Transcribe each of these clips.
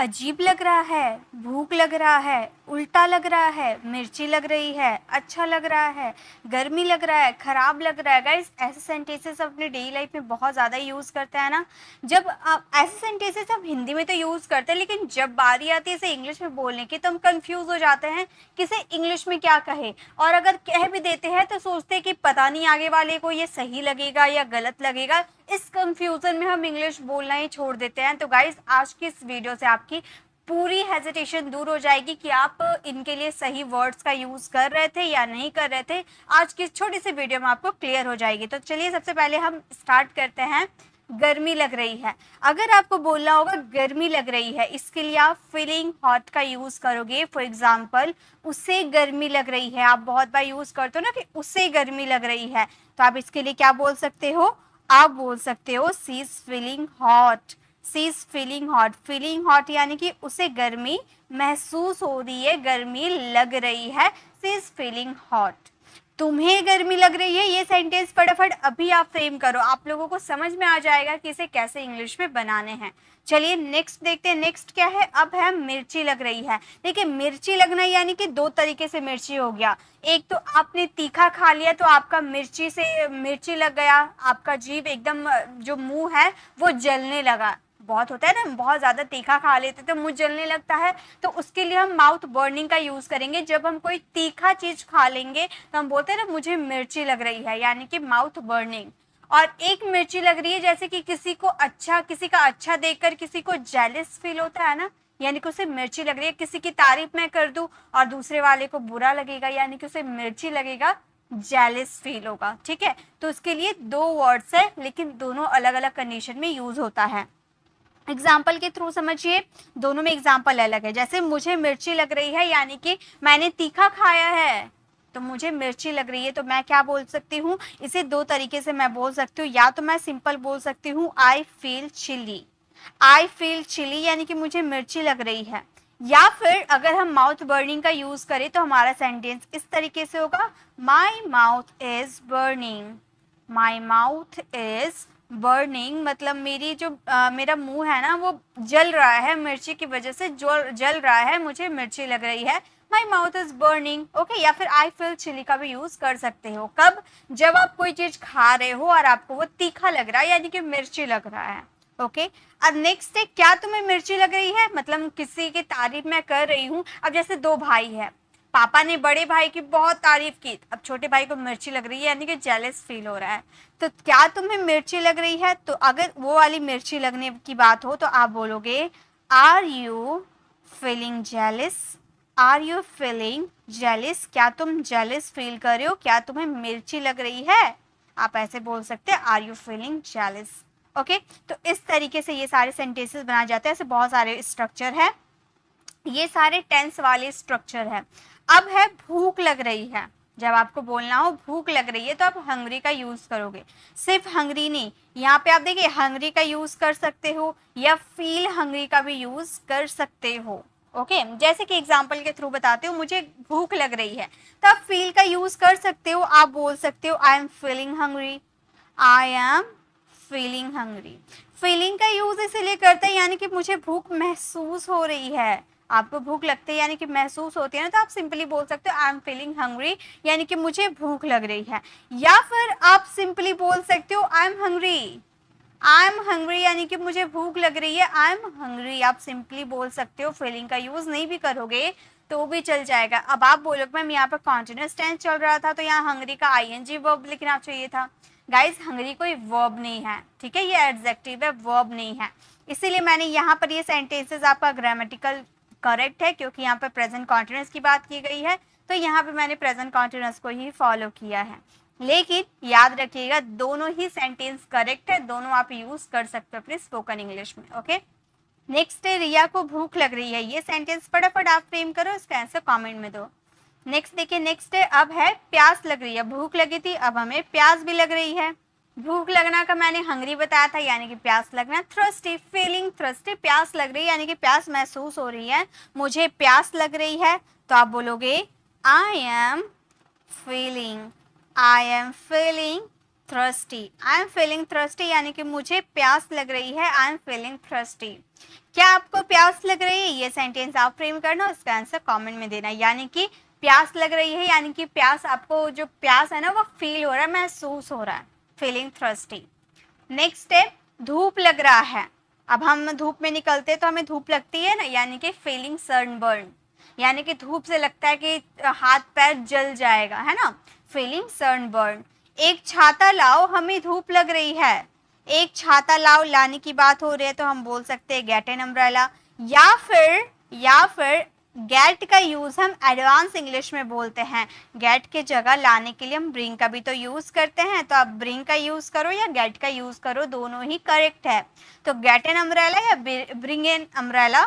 अजीब लग रहा है, भूख लग रहा है, उल्टा लग रहा है, मिर्ची लग रही है, अच्छा लग रहा है, गर्मी लग रहा है, खराब लग रहा है। गाइस ऐसे सेंटेंसेस अपने डेली लाइफ में बहुत ज़्यादा यूज़ करते हैं ना। जब आप ऐसे सेंटेंसेस आप हिंदी में तो यूज़ करते हैं, लेकिन जब बारी आती है इसे इंग्लिश में बोलने की तो हम कंफ्यूज हो जाते हैं कि इसे इंग्लिश में क्या कहे। और अगर कह भी देते हैं तो सोचते हैं कि पता नहीं आगे वाले को ये सही लगेगा या गलत लगेगा। इस कंफ्यूजन में हम इंग्लिश बोलना ही छोड़ देते हैं। तो गाइस आज की इस वीडियो से आपकी पूरी हेजिटेशन दूर हो जाएगी कि आप इनके लिए सही वर्ड्स का यूज कर रहे थे या नहीं कर रहे थे। आज की छोटी सी वीडियो में आपको क्लियर हो जाएगी। तो चलिए सबसे पहले हम स्टार्ट करते हैं। गर्मी लग रही है, अगर आपको बोलना होगा गर्मी लग रही है, इसके लिए आप फीलिंग हॉट का यूज करोगे। फॉर एग्जाम्पल उसे गर्मी लग रही है, आप बहुत बार यूज करते हो ना कि उसे गर्मी लग रही है, तो आप इसके लिए क्या बोल सकते हो? आप बोल सकते हो she is feeling hot. She is feeling hot, feeling hot यानी कि उसे गर्मी महसूस हो रही है, गर्मी लग रही है। सी इज फीलिंग हॉट। तुम्हें गर्मी लग रही है, ये सेंटेंस फटाफट अभी आप फ्रेम करो, आप लोगों को समझ में आ जाएगा कि इसे कैसे इंग्लिश में बनाने हैं। चलिए नेक्स्ट देखते हैं। नेक्स्ट क्या है? अब है मिर्ची लग रही है। देखिए मिर्ची लगना यानी कि दो तरीके से मिर्ची हो गया। एक तो आपने तीखा खा लिया तो आपका मिर्ची से मिर्ची लग गया, आपका जीभ एकदम जो मुंह है वो जलने लगा। बहुत होता है ना, बहुत ज़्यादा तीखा खा लेते तो मुंह जलने लगता है, तो उसके लिए हम माउथ बर्निंग का यूज़ करेंगे। जब हम कोई तीखा चीज़ खा लेंगे तो हम बोलते हैं ना मुझे मिर्ची लग रही है, यानी कि माउथ बर्निंग। और एक मिर्ची लग रही है जैसे कि किसी का अच्छा देखकर किसी को जेलस फील होता है ना, यानी कि उसे मिर्ची लग रही है। किसी की तारीफ मैं कर दूं और दूसरे वाले को बुरा लगेगा, यानी कि उसे मिर्ची लगेगा, जेलस फील होगा। ठीक है, तो उसके लिए दो वर्ड्स है लेकिन दोनों अलग अलग कंडीशन में यूज होता है। एग्जाम्पल के थ्रू समझिए, दोनों में एग्जाम्पल अलग है। जैसे मुझे मिर्ची लग रही है यानी कि मैंने तीखा खाया है तो मुझे मिर्ची लग रही है, तो मैं क्या बोल सकती हूँ? इसे दो तरीके से मैं बोल सकती हूँ। या तो मैं सिंपल बोल सकती हूँ I feel chilly, I feel chilly यानी कि मुझे मिर्ची लग रही है। या फिर अगर हम माउथ बर्निंग का यूज करें तो हमारा सेंटेंस इस तरीके से होगा, my mouth is burning, my mouth is burning मतलब मेरा मुंह है ना वो जल रहा है, मिर्ची की वजह से जो जल रहा है, मुझे मिर्ची लग रही है। My mouth is burning. Okay, या फिर आई फील चिली का भी यूज कर सकते हो। कब? जब आप कोई चीज खा रहे हो और आपको वो तीखा लग रहा है यानी कि मिर्ची लग रहा है। ओके, अब नेक्स्ट है, क्या तुम्हें मिर्ची लग रही है? मतलब किसी की तारीफ मैं कर रही हूँ। अब जैसे दो भाई है, पापा ने बड़े भाई की बहुत तारीफ की, अब छोटे भाई को मिर्ची लग रही है यानी कि जेलस फील हो रहा है। तो क्या तुम्हें मिर्ची लग रही है? तो अगर वो वाली मिर्ची लगने की बात हो तो आप बोलोगे are you feeling jealous, are you feeling jealous, क्या तुम जेलस फील कर रहे हो, क्या तुम्हें मिर्ची लग रही है? आप ऐसे बोल सकते हैं are you feeling jealous. Okay, तो इस तरीके से ये सारे सेंटेंसेस बनाए जाते हैं। ऐसे बहुत सारे स्ट्रक्चर है, ये सारे टेंस वाले स्ट्रक्चर है। अब है भूख लग रही है। जब आपको बोलना हो भूख लग रही है तो आप हंग्री का यूज करोगे। सिर्फ हंग्री नहीं, यहाँ पे आप देखिए हंग्री का यूज कर सकते हो या फील हंग्री का भी यूज कर सकते हो। ओके, जैसे कि एग्जांपल के थ्रू बताते हो, मुझे भूख लग रही है तो आप फील का यूज कर सकते हो। आप बोल सकते हो I am feeling hungry, I am feeling hungry. Feeling का यूज इसीलिए करते हैं यानी कि मुझे भूख महसूस हो रही है। आपको भूख लगती है यानी कि महसूस होती है ना, तो आप सिंपली बोल सकते हो आई एम फीलिंग हंग्री यानी कि मुझे भूख लग रही है। या फिर आप सिंपली बोल सकते हो I am hungry, I am hungry यानी कि मुझे भूख लग रही है, आई एम हंग्री आप सिंपली बोल सकते हो। फीलिंग का यूज नहीं भी करोगे तो भी चल जाएगा। अब आप बोलोगे मैम यहाँ पर कॉन्टिन्यूअस टेंस चल रहा था तो यहाँ हंग्री का आईएनजी वर्ब लिखना चाहिए था। गाइस हंग्री कोई वर्ब नहीं है, ठीक है, ये एडजेक्टिव है, वर्ब नहीं है। इसीलिए मैंने यहाँ पर ये सेंटेंसेस आपका ग्रामेटिकल करेक्ट है क्योंकि यहाँ पर प्रेजेंट कॉन्टिन्यूअस की बात की गई है, तो यहाँ पे मैंने प्रेजेंट कॉन्टिन्यूअस को ही फॉलो किया है। लेकिन याद रखिएगा दोनों ही सेंटेंस करेक्ट है, दोनों आप यूज कर सकते हो अपने स्पोकन इंग्लिश में। ओके, नेक्स्ट है रिया को भूख लग रही है। ये सेंटेंस फटाफट आप फ्रेम करो, इसका आंसर कमेंट में दो। नेक्स्ट देखिए, नेक्स्ट है अब है प्यास लग रही है। भूख लगी थी, अब हमें प्यास भी लग रही है। भूख लगना का मैंने हंगरी बताया था यानी कि प्यास लगना। थ्रस्टी, फीलिंग थ्रस्टी, प्यास लग रही है यानी कि प्यास महसूस हो रही है, मुझे प्यास लग रही है, तो आप बोलोगे I am feeling, I am feeling thirsty, I am feeling thirsty यानी कि मुझे प्यास लग रही है, आई एम फीलिंग थ्रस्टी। क्या आपको प्यास लग रही है? ये सेंटेंस आप फ्रेम करना, इसका आंसर कमेंट में देना। यानी कि प्यास लग रही है, यानी कि प्यास, आपको जो प्यास है ना वो फील हो रहा है, महसूस हो रहा है, फीलिंग थर्स्टी। नेक्स्ट है धूप लग रहा है। अब हम धूप में निकलते तो हमें धूप लगती है ना, यानी कि फीलिंग सनबर्न, यानी कि धूप से लगता है कि हाथ पैर जल जाएगा, है ना, फीलिंग सनबर्न। एक छाता लाओ, हमें धूप लग रही है। एक छाता लाओ, लाने की बात हो रही है तो हम बोल सकते हैं गेट एन अम्ब्रेला। या फिर गेट का यूज हम एडवांस इंग्लिश में बोलते हैं। गेट के जगह लाने के लिए हम ब्रिंग का भी तो यूज करते हैं, तो आप ब्रिंग का यूज करो या गेट का यूज करो, दोनों ही करेक्ट है। तो गेट एन अम्ब्रेला या ब्रिंग एन अम्ब्रेला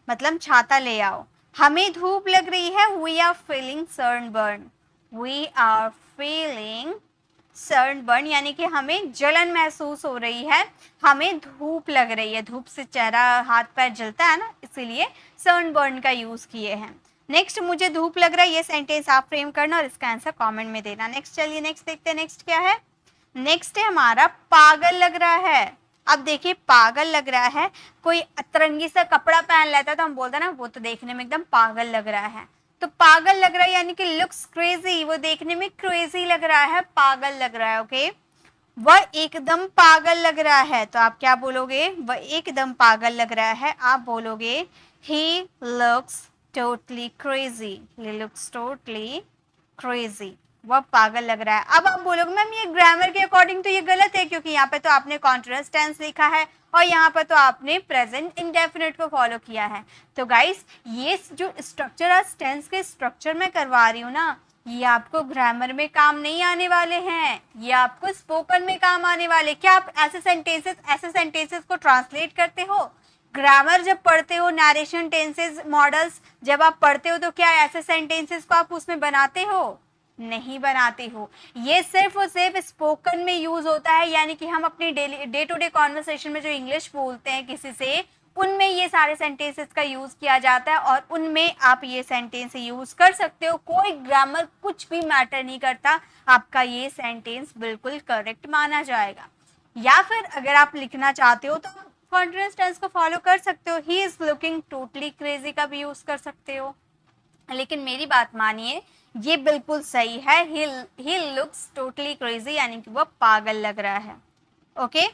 मतलब छाता ले आओ। हमें धूप लग रही है, we are feeling sunburn. We are feeling sunburn यानी कि हमें जलन महसूस हो रही है, हमें धूप लग रही है, धूप से चेहरा हाथ पैर जलता है ना, इसीलिए सनबर्न का यूज किए हैं। नेक्स्ट, मुझे धूप लग रहा है, ये सेंटेंस आप फ्रेम करना और इसका आंसर कमेंट में देना। नेक्स्ट चलिए नेक्स्ट देखते हैं, नेक्स्ट क्या है। नेक्स्ट है हमारा पागल लग रहा है। अब देखिए पागल लग रहा है, कोई अतरंगी सा कपड़ा पहन लेता है तो हम बोलते हैं ना वो तो देखने में एकदम पागल लग रहा है। तो पागल लग रहा है यानी कि लुक्स क्रेजी, वो देखने में क्रेजी लग रहा है, पागल लग रहा है। ओके, वह एकदम पागल लग रहा है, तो आप क्या बोलोगे? वह एकदम पागल लग रहा है, आप बोलोगे he looks totally crazy. He looks totally crazy, वह पागल लग रहा है। अब आप बोलोगे मैम ये ग्रामर के अकॉर्डिंग तो ये गलत है, क्योंकि यहाँ पे तो आपने कॉन्टिन्यूअस टेंस लिखा है और यहाँ पर तो आपने प्रेजेंट इंडेफिनिट को फॉलो किया है। तो गाइस ये जो स्ट्रक्चर आज टेंस के स्ट्रक्चर में करवा रही हूँ ना, ये आपको ग्रामर में काम नहीं आने वाले हैं, ये आपको स्पोकन में काम आने वाले। क्या आप ऐसे सेंटेंसेस को ट्रांसलेट करते हो? ग्रामर जब पढ़ते हो, नरेशन टेंसेस मॉडल्स जब आप पढ़ते हो, तो क्या ऐसे सेंटेंसेस को आप उसमें बनाते हो? नहीं बनाते हो। ये सिर्फ और सिर्फ स्पोकन में यूज होता है, यानी कि हम अपनी डे टू डे कॉन्वर्सेशन में जो इंग्लिश बोलते हैं किसी से, उनमें ये सारे सेंटेंसेस का यूज किया जाता है और उनमें आप ये सेंटेंस यूज कर सकते हो। कोई ग्रामर कुछ भी मैटर नहीं करता, आपका ये सेंटेंस बिल्कुल करेक्ट माना जाएगा। या फिर अगर आप लिखना चाहते हो तो कॉन्टिन्यूअस टेंस को फॉलो कर सकते हो, he is looking totally crazy का भी यूज कर सकते हो। लेकिन मेरी बात मानिए, ये बिल्कुल सही है, ही लुक्स टोटली क्रेजी यानी कि वो पागल लग रहा है। ओके,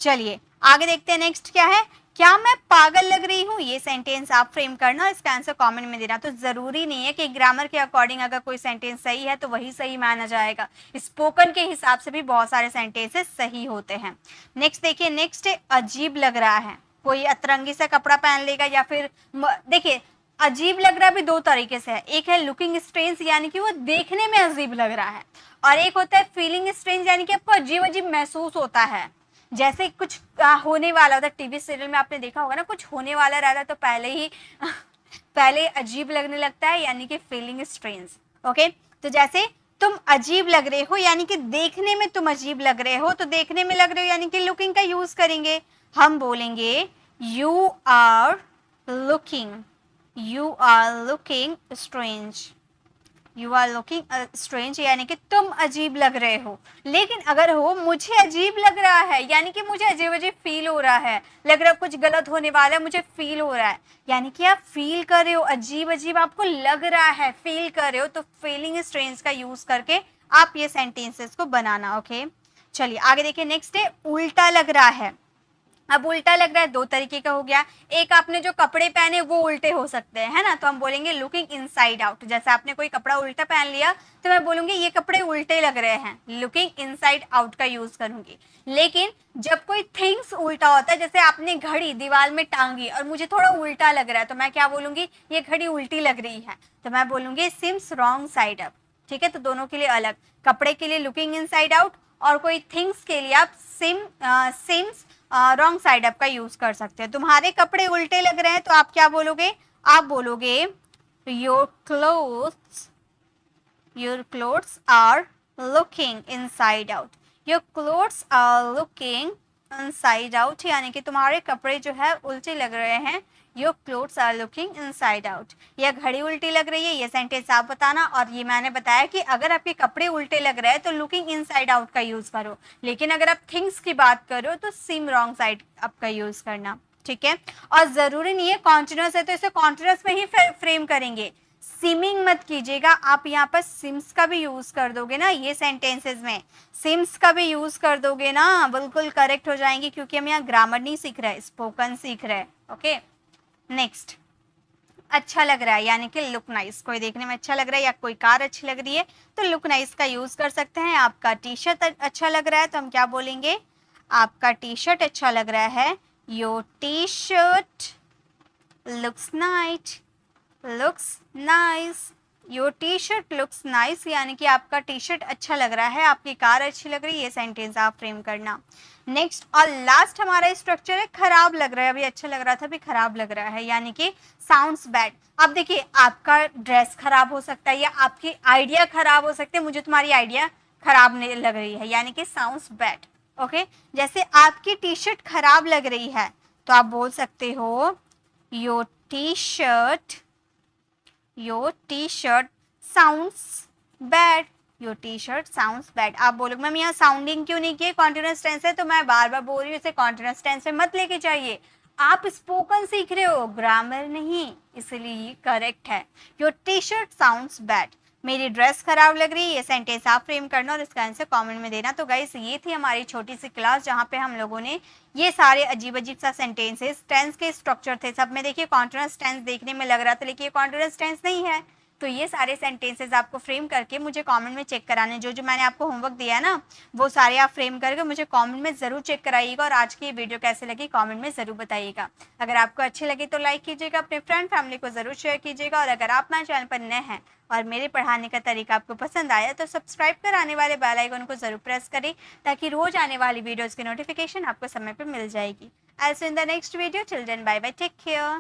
चलिए आगे देखते हैं। नेक्स्ट क्या है? क्या मैं पागल लग रही हूँ? ये सेंटेंस आप फ्रेम करना, इसका आंसर कमेंट में देना। तो जरूरी नहीं है कि ग्रामर के अकॉर्डिंग अगर कोई सेंटेंस सही है तो वही सही माना जाएगा, स्पोकन के हिसाब से भी बहुत सारे सेंटेंसेस सही होते हैं। नेक्स्ट देखिए, नेक्स्ट है अजीब लग रहा है। कोई अतरंगी सा कपड़ा पहन लेगा या फिर देखिए अजीब लग रहा भी दो तरीके से है। एक है लुकिंग स्ट्रेंज यानी कि वो देखने में अजीब लग रहा है, और एक होता है फीलिंग स्ट्रेंज यानी कि आपको अजीब अजीब महसूस होता है, जैसे कुछ होने वाला होता है। टीवी सीरियल में आपने देखा होगा ना, कुछ होने वाला रहता है तो पहले अजीब लगने लगता है, यानी कि फीलिंग स्ट्रेंज। ओके, तो जैसे तुम अजीब लग रहे हो यानी कि देखने में तुम अजीब लग रहे हो, तो देखने में लग रहे हो यानी कि लुकिंग का यूज करेंगे, हम बोलेंगे you are looking strange. You are looking strange यानी कि तुम अजीब लग रहे हो। लेकिन अगर हो मुझे अजीब लग रहा है यानी कि मुझे अजीब अजीब फील हो रहा है, लग रहा है कुछ गलत होने वाला है, मुझे फील हो रहा है, यानी कि आप फील कर रहे हो, अजीब अजीब आपको लग रहा है, फील कर रहे हो, तो फीलिंग स्ट्रेंज का यूज करके आप ये सेंटेंसेस को बनाना। ओके, चलिए आगे देखिए। नेक्स्ट है उल्टा लग रहा है। अब उल्टा लग रहा है दो तरीके का हो गया, एक आपने जो कपड़े पहने वो उल्टे हो सकते हैं, है ना, तो हम बोलेंगे लुकिंग इनसाइड आउट। जैसे आपने कोई कपड़ा उल्टा पहन लिया तो मैं बोलूंगी ये कपड़े उल्टे लग रहे हैं, लुकिंग इनसाइड आउट का यूज करूंगी। लेकिन जब कोई थिंग्स उल्टा होता है, जैसे आपने घड़ी दीवार में टांगी और मुझे थोड़ा उल्टा लग रहा है, तो मैं क्या बोलूंगी? ये घड़ी उल्टी लग रही है, तो मैं बोलूंगी सिम्स रॉन्ग साइड अप। ठीक है, तो दोनों के लिए अलग, कपड़े के लिए लुकिंग इनसाइड आउट और कोई थिंग्स के लिए आप सिम्स रॉन्ग साइड अप का यूज कर सकते हो। तुम्हारे कपड़े उल्टे लग रहे हैं तो आप क्या बोलोगे? आप बोलोगे your clothes are looking inside out. Your clothes are looking inside out यानी कि तुम्हारे कपड़े जो है उल्टे लग रहे हैं, your clothes are looking inside out. या घड़ी उल्टी लग रही है, ये सेंटेंस आप बताना। और ये मैंने बताया कि अगर आपके कपड़े उल्टे लग रहे हैं तो लुकिंग इनसाइड आउट का यूज करो, लेकिन अगर आप थिंग्स की बात करो तो सिम रॉन्ग साइड अप का यूज करना। ठीक है। और जरूरी नहीं है कॉन्टिन्यूस है तो इसे कॉन्टिन्यूस में ही फ्रेम करेंगे, सिमिंग मत कीजिएगा। आप यहाँ पर सिम्स का भी यूज कर दोगे ना, ये सेंटेंसेस में सिम्स का भी यूज कर दोगे ना, बिल्कुल करेक्ट हो जाएंगे, क्योंकि हम यहाँ ग्रामर नहीं सीख रहे, स्पोकन सीख रहे हैं। ओके, नेक्स्ट, अच्छा लग रहा है यानी कि लुक नाइस, कोई देखने में अच्छा लग रहा है या कोई कार अच्छी लग रही है तो लुक नाइस का यूज कर सकते हैं। आपका टी शर्ट अच्छा लग रहा है तो हम क्या बोलेंगे, आपका टी शर्ट अच्छा लग रहा है, your T shirt looks nice, your T shirt looks nice, यानी कि आपका टी शर्ट अच्छा लग रहा है, आपकी कार अच्छी लग रही है, ये सेंटेंस आप फ्रेम करना। नेक्स्ट और लास्ट हमारा स्ट्रक्चर है खराब लग रहा है, अभी अच्छा लग रहा था, अभी खराब लग रहा है, यानी कि साउंड्स बैड। अब देखिए आपका ड्रेस खराब हो सकता है या आपकी आइडिया खराब हो सकते हैं, मुझे तुम्हारी आइडिया खराब नहीं लग रही है, यानी कि साउंड्स बैड। ओके, जैसे आपकी टी शर्ट खराब लग रही है तो आप बोल सकते हो your T shirt sounds bad, your T shirt sounds bad. आप बोलोगे मैम यहाँ साउंडिंग क्यों नहीं किए, कॉन्टिन्यूअस टेंस है, तो मैं बार बार बोल रही हूँ इसे कॉन्टिन्यूअस टेंस में मत लेके जाइए, आप स्पोकन सीख रहे हो, ग्रामर नहीं, इसलिए ये करेक्ट है। Your T shirt sounds bad, मेरी ड्रेस खराब लग रही है, ये सेंटेंस आप फ्रेम करना और इसका आंसर कमेंट में देना। तो गाइस ये थी हमारी छोटी सी क्लास जहाँ पे हम लोगों ने ये सारे अजीब अजीब सा सेंटेंसेस, टेंस के स्ट्रक्चर थे, सब में देखिए कॉन्टिन्यूअस टेंस देखने में लग रहा था लेकिन ये कॉन्टिन्यूअस टेंस नहीं है। तो ये सारे सेंटेंसेस आपको फ्रेम करके मुझे कमेंट में चेक कराने, जो मैंने आपको होमवर्क दिया है ना वो सारे आप फ्रेम करके मुझे कमेंट में ज़रूर चेक कराइएगा। और आज की ये वीडियो कैसे लगी कमेंट में ज़रूर बताइएगा। अगर आपको अच्छी लगी तो लाइक कीजिएगा, अपने फ्रेंड फैमिली को ज़रूर शेयर कीजिएगा, और अगर आप मेरे चैनल पर नए हैं और मेरे पढ़ाने का तरीका आपको पसंद आया तो सब्सक्राइब कर आने वाले बेल आइकन को ज़रूर प्रेस करें ताकि रोज आने वाली वीडियोज़ की नोटिफिकेशन आपको समय पर मिल जाएगी। I'll see you in the next video. Till then, bye bye. Take care.